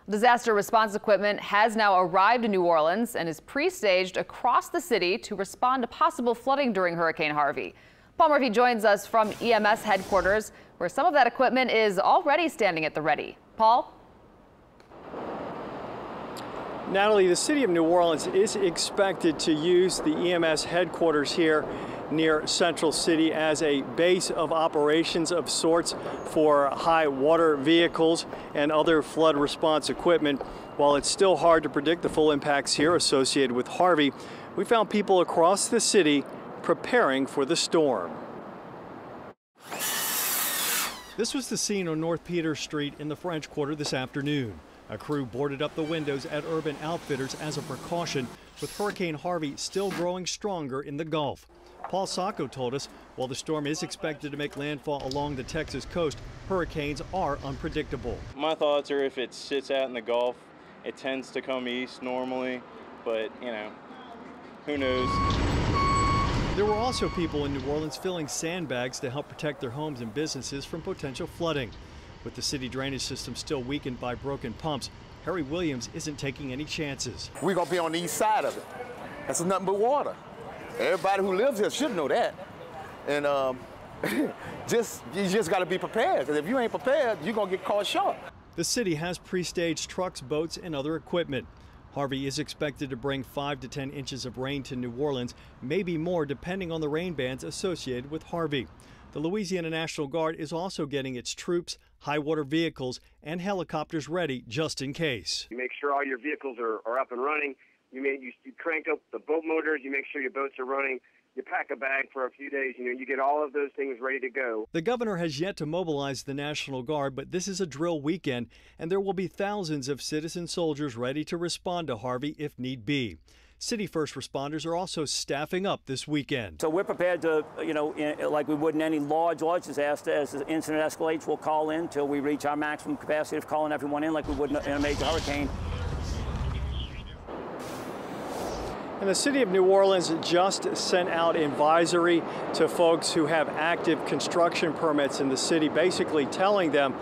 Disaster response equipment has now arrived in New Orleans and is pre-staged across the city to respond to possible flooding during Hurricane Harvey. Paul Murphy joins us from EMS headquarters, where some of that equipment is already standing at the ready. Paul? Natalie, the city of New Orleans is expected to use the EMS headquarters here near Central City as a base of operations of sorts for high water vehicles and other flood response equipment. While it's still hard to predict the full impacts here associated with Harvey, we found people across the city preparing for the storm. This was the scene on North Peter Street in the French Quarter this afternoon. A crew boarded up the windows at Urban Outfitters as a precaution, with Hurricane Harvey still growing stronger in the Gulf. Paul Sacco told us while the storm is expected to make landfall along the Texas coast, hurricanes are unpredictable. My thoughts are if it sits out in the Gulf, it tends to come east normally, but who knows. There were also people in New Orleans filling sandbags to help protect their homes and businesses from potential flooding. With the city drainage system still weakened by broken pumps, Harry Williams isn't taking any chances. We're going to be on the east side of it. That's nothing but water. Everybody who lives here should know that. And you just got to be prepared, because if you ain't prepared, you're going to get caught short. The city has pre-staged trucks, boats, and other equipment. Harvey is expected to bring 5 to 10 inches of rain to New Orleans, maybe more depending on the rain bands associated with Harvey. The Louisiana National Guard is also getting its troops, high water vehicles, and helicopters ready just in case. You make sure all your vehicles are up and running. You crank up the boat motors. You make sure your boats are running. You pack a bag for a few days. You get all of those things ready to go. The governor has yet to mobilize the National Guard, but this is a drill weekend, and there will be thousands of citizen soldiers ready to respond to Harvey if need be. City first responders are also staffing up this weekend. So we're prepared to, like we would in any large disaster, as the incident escalates, we'll call in until we reach our maximum capacity of calling everyone in like we would in a major hurricane. And the city of New Orleans just sent out advisory to folks who have active construction permits in the city, basically telling them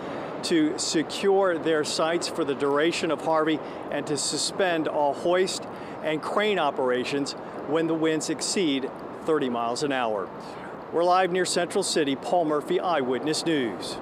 to secure their sites for the duration of Harvey and to suspend all hoist and crane operations when the winds exceed 30 miles an hour. We're live near Central City. Paul Murphy, Eyewitness News.